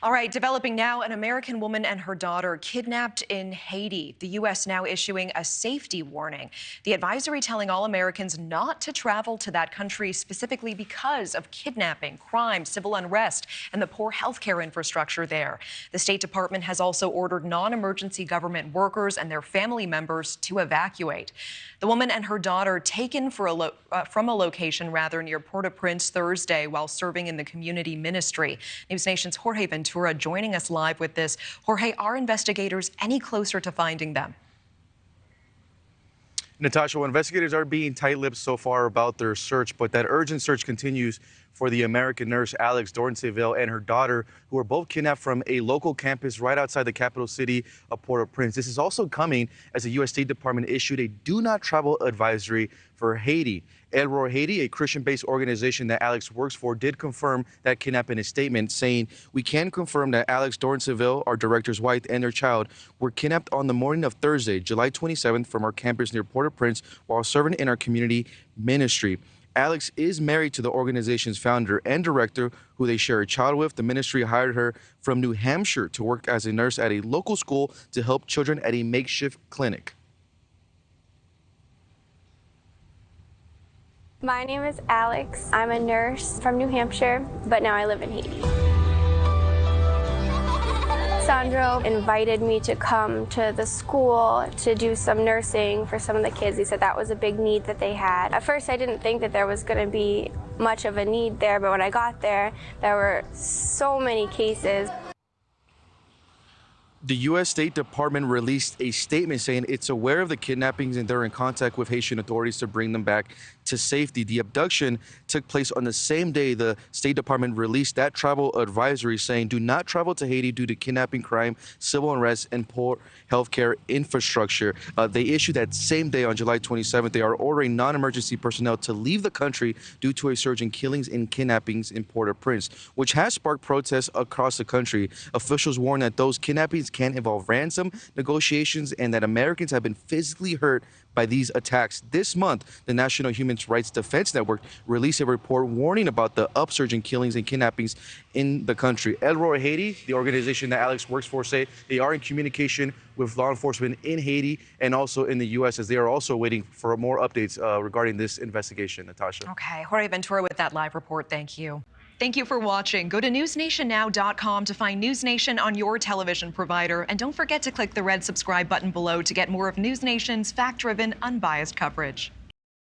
All right, developing now, an American woman and her daughter kidnapped in Haiti. The U.S. now issuing a safety warning. The advisory telling all Americans not to travel to that country specifically because of kidnapping, crime, civil unrest, and the poor health care infrastructure there. The State Department has also ordered non-emergency government workers and their family members to evacuate. The woman and her daughter taken from a location near Port-au-Prince Thursday while serving in the community ministry. NewsNation's Jorge Ventura joining us live with this. Jorge, are investigators any closer to finding them? Natasha, well, investigators are being tight-lipped so far about their search, but that urgent search continues for the American nurse Alex Dornceville and her daughter, who were both kidnapped from a local campus right outside the capital city of Port-au-Prince. This is also coming as the U.S. State Department issued a do-not-travel advisory for Haiti. Haiti, a Christian-based organization that Alex works for, did confirm that kidnap in a statement, saying, "We can confirm that Alex Dornceville, our director's wife, and their child were kidnapped on the morning of Thursday, July 27th, from our campus near Port-au-Prince while serving in our community ministry." Alex is married to the organization's founder and director, who they share a child with. The ministry hired her from New Hampshire to work as a nurse at a local school to help children at a makeshift clinic. My name is Alex. I'm a nurse from New Hampshire, but now I live in Haiti. Sandro invited me to come to the school to do some nursing for some of the kids. He said that was a big need that they had. At first, I didn't think that there was going to be much of a need there, but when I got there, there were so many cases. The U.S. State Department released a statement saying it's aware of the kidnappings and they're in contact with Haitian authorities to bring them back to safety. The abduction took place on the same day the State Department released that travel advisory, saying do not travel to Haiti due to kidnapping, crime, civil unrest, and poor healthcare infrastructure. They issued that same day on July 27th. They are ordering non-emergency personnel to leave the country due to a surge in killings and kidnappings in Port-au-Prince, which has sparked protests across the country. Officials warn that those kidnappings can involve ransom negotiations and that Americans have been physically hurt by these attacks. This month, the National Human Rights Defense Network released a report warning about the upsurge in killings and kidnappings in the country. Haiti, the organization that Alex works for, say they are in communication with law enforcement in Haiti and also in the U.S. as they are also waiting for more updates regarding this investigation. Natasha. Okay, Jorge Ventura with that live report. Thank you. Thank you for watching. Go to newsnationnow.com to find NewsNation on your television provider. And don't forget to click the red subscribe button below to get more of NewsNation's fact-driven, unbiased coverage.